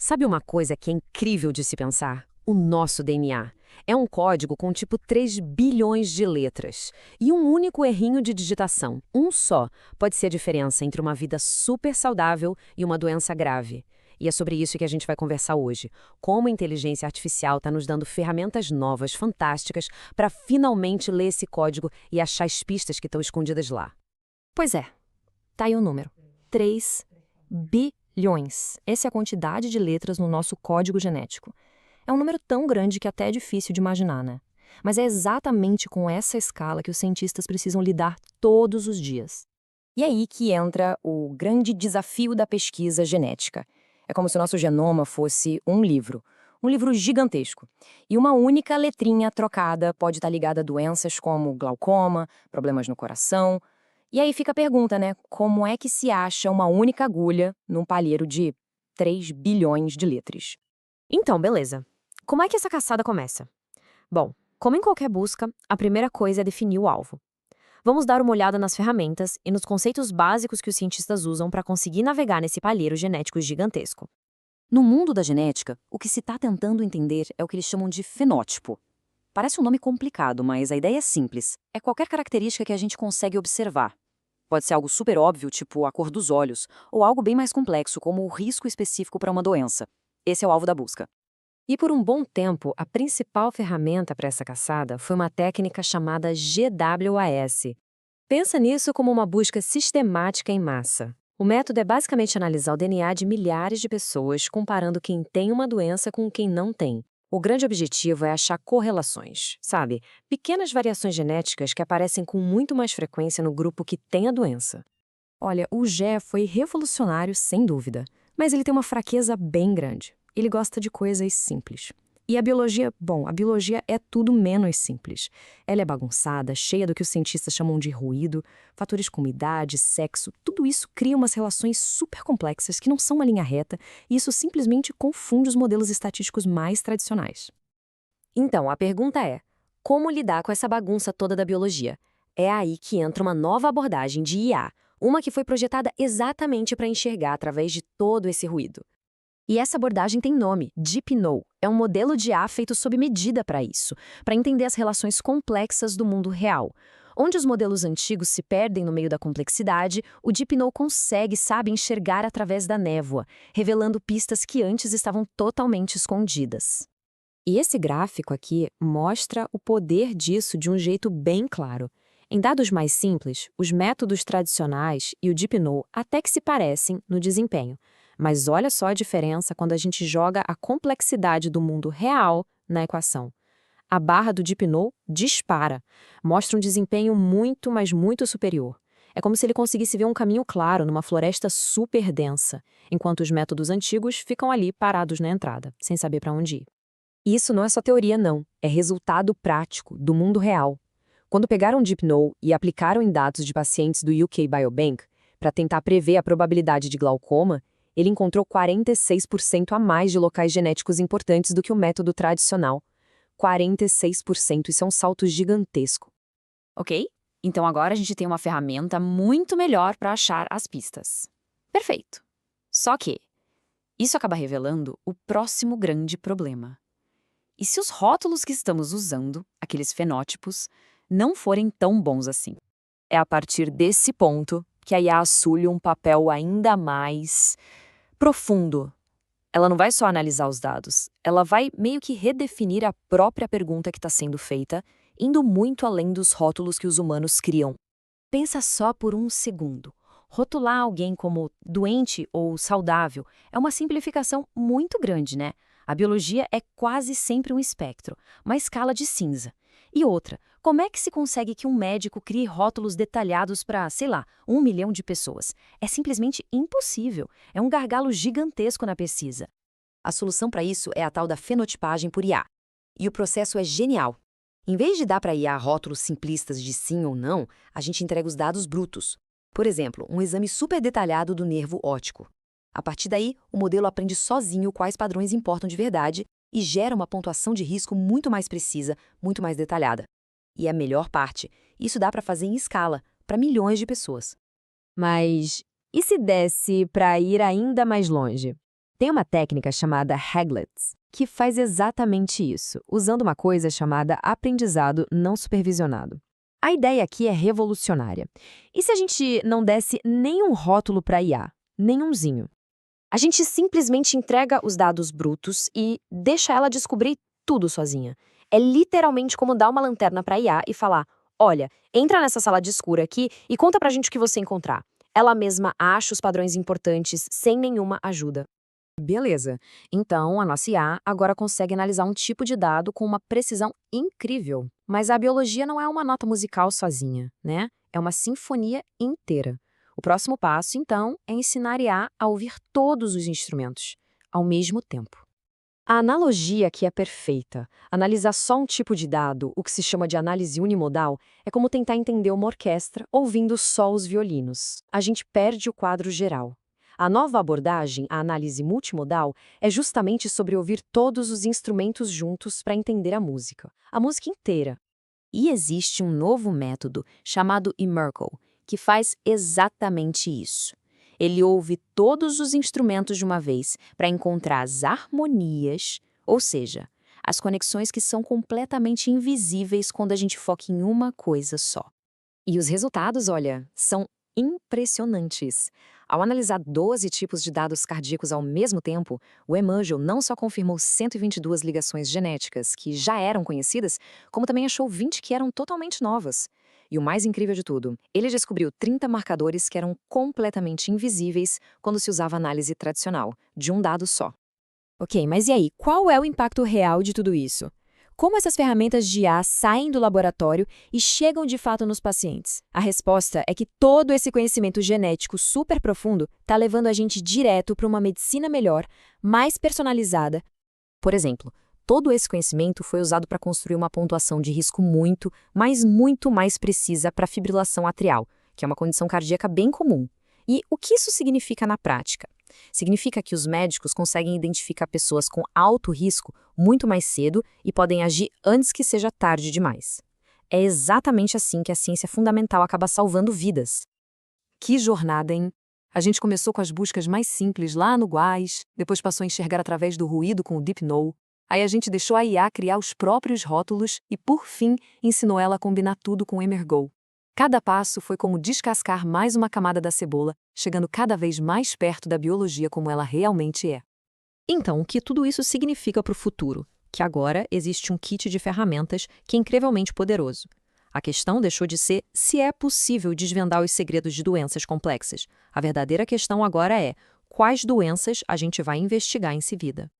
Sabe uma coisa que é incrível de se pensar? O nosso DNA. É um código com tipo 3 bilhões de letras. E um único errinho de digitação, um só, pode ser a diferença entre uma vida super saudável e uma doença grave. E é sobre isso que a gente vai conversar hoje. Como a inteligência artificial está nos dando ferramentas novas, fantásticas, para finalmente ler esse código e achar as pistas que estão escondidas lá. Pois é, tá aí o número. 3 bilhões. Essa é a quantidade de letras no nosso código genético. É um número tão grande que até é difícil de imaginar, né? Mas é exatamente com essa escala que os cientistas precisam lidar todos os dias. E é aí que entra o grande desafio da pesquisa genética. É como se o nosso genoma fosse um livro gigantesco. E uma única letrinha trocada pode estar ligada a doenças como glaucoma, problemas no coração. E aí fica a pergunta, né? Como é que se acha uma única agulha num palheiro de 3 bilhões de letras? Então, beleza. Como é que essa caçada começa? Bom, como em qualquer busca, a primeira coisa é definir o alvo. Vamos dar uma olhada nas ferramentas e nos conceitos básicos que os cientistas usam para conseguir navegar nesse palheiro genético gigantesco. No mundo da genética, o que se está tentando entender é o que eles chamam de fenótipo. Parece um nome complicado, mas a ideia é simples. É qualquer característica que a gente consegue observar. Pode ser algo super óbvio, tipo a cor dos olhos, ou algo bem mais complexo, como o risco específico para uma doença. Esse é o alvo da busca. E por um bom tempo, a principal ferramenta para essa caçada foi uma técnica chamada GWAS. Pensa nisso como uma busca sistemática em massa. O método é basicamente analisar o DNA de milhares de pessoas, comparando quem tem uma doença com quem não tem. O grande objetivo é achar correlações, sabe? Pequenas variações genéticas que aparecem com muito mais frequência no grupo que tem a doença. Olha, o Gé foi revolucionário, sem dúvida, mas ele tem uma fraqueza bem grande. Ele gosta de coisas simples. E a biologia, bom, a biologia é tudo menos simples. Ela é bagunçada, cheia do que os cientistas chamam de ruído, fatores como idade, sexo, tudo isso cria umas relações super complexas que não são uma linha reta, e isso simplesmente confunde os modelos estatísticos mais tradicionais. Então, a pergunta é: como lidar com essa bagunça toda da biologia? É aí que entra uma nova abordagem de IA, uma que foi projetada exatamente para enxergar através de todo esse ruído. E essa abordagem tem nome, DeepNow. É um modelo de IA feito sob medida para isso, para entender as relações complexas do mundo real. Onde os modelos antigos se perdem no meio da complexidade, o DeepNow consegue, sabe, enxergar através da névoa, revelando pistas que antes estavam totalmente escondidas. E esse gráfico aqui mostra o poder disso de um jeito bem claro. Em dados mais simples, os métodos tradicionais e o DeepNow até que se parecem no desempenho. Mas olha só a diferença quando a gente joga a complexidade do mundo real na equação. A barra do DeepNow dispara, mostra um desempenho muito, mas muito superior. É como se ele conseguisse ver um caminho claro numa floresta super densa, enquanto os métodos antigos ficam ali parados na entrada, sem saber para onde ir. E isso não é só teoria, não. É resultado prático do mundo real. Quando pegaram o DeepNow e aplicaram em dados de pacientes do UK Biobank para tentar prever a probabilidade de glaucoma, ele encontrou 46% a mais de locais genéticos importantes do que o método tradicional. 46%, isso é um salto gigantesco. Ok? Então agora a gente tem uma ferramenta muito melhor para achar as pistas. Perfeito. Só que isso acaba revelando o próximo grande problema. E se os rótulos que estamos usando, aqueles fenótipos, não forem tão bons assim? É a partir desse ponto que a IA assume um papel ainda mais profundo. Ela não vai só analisar os dados, ela vai meio que redefinir a própria pergunta que está sendo feita, indo muito além dos rótulos que os humanos criam. Pensa só por um segundo. Rotular alguém como doente ou saudável é uma simplificação muito grande, né? A biologia é quase sempre um espectro, uma escala de cinza. E outra, como é que se consegue que um médico crie rótulos detalhados para, sei lá, 1 milhão de pessoas? É simplesmente impossível. É um gargalo gigantesco na pesquisa. A solução para isso é a tal da fenotipagem por IA. E o processo é genial. Em vez de dar para a IA rótulos simplistas de sim ou não, a gente entrega os dados brutos. Por exemplo, um exame super detalhado do nervo óptico. A partir daí, o modelo aprende sozinho quais padrões importam de verdade e gera uma pontuação de risco muito mais precisa, muito mais detalhada. E a melhor parte, isso dá para fazer em escala, para milhões de pessoas. Mas e se desse para ir ainda mais longe? Tem uma técnica chamada Haglets, que faz exatamente isso, usando uma coisa chamada aprendizado não supervisionado. A ideia aqui é revolucionária. E se a gente não desse nenhum rótulo para IA? Nenhumzinho. A gente simplesmente entrega os dados brutos e deixa ela descobrir tudo sozinha. É literalmente como dar uma lanterna para a IA e falar: olha, entra nessa sala de escura aqui e conta pra gente o que você encontrar. Ela mesma acha os padrões importantes sem nenhuma ajuda. Beleza. Então, a nossa IA agora consegue analisar um tipo de dado com uma precisão incrível. Mas a biologia não é uma nota musical sozinha, né? É uma sinfonia inteira. O próximo passo, então, é ensinar a IA a ouvir todos os instrumentos, ao mesmo tempo. A analogia aqui é perfeita. Analisar só um tipo de dado, o que se chama de análise unimodal, é como tentar entender uma orquestra ouvindo só os violinos. A gente perde o quadro geral. A nova abordagem, a análise multimodal, é justamente sobre ouvir todos os instrumentos juntos para entender a música inteira. E existe um novo método chamado eMerkle, que faz exatamente isso. Ele ouve todos os instrumentos de uma vez para encontrar as harmonias, ou seja, as conexões que são completamente invisíveis quando a gente foca em uma coisa só. E os resultados, olha, são impressionantes. Ao analisar 12 tipos de dados cardíacos ao mesmo tempo, o eMerkle não só confirmou 122 ligações genéticas que já eram conhecidas, como também achou 20 que eram totalmente novas. E o mais incrível de tudo, ele descobriu 30 marcadores que eram completamente invisíveis quando se usava análise tradicional, de um dado só. Ok, mas e aí, qual é o impacto real de tudo isso? Como essas ferramentas de IA saem do laboratório e chegam de fato nos pacientes? A resposta é que todo esse conhecimento genético super profundo está levando a gente direto para uma medicina melhor, mais personalizada. Por exemplo, todo esse conhecimento foi usado para construir uma pontuação de risco muito mais precisa para a fibrilação atrial, que é uma condição cardíaca bem comum. E o que isso significa na prática? Significa que os médicos conseguem identificar pessoas com alto risco muito mais cedo e podem agir antes que seja tarde demais. É exatamente assim que a ciência fundamental acaba salvando vidas. Que jornada, hein? A gente começou com as buscas mais simples lá no GWAS, depois passou a enxergar através do ruído com o DeepNow, aí a gente deixou a IA criar os próprios rótulos e, por fim, ensinou ela a combinar tudo com o eMerkle. Cada passo foi como descascar mais uma camada da cebola, chegando cada vez mais perto da biologia como ela realmente é. Então, o que tudo isso significa para o futuro? Que agora existe um kit de ferramentas que é incrivelmente poderoso. A questão deixou de ser se é possível desvendar os segredos de doenças complexas. A verdadeira questão agora é quais doenças a gente vai investigar em seguida.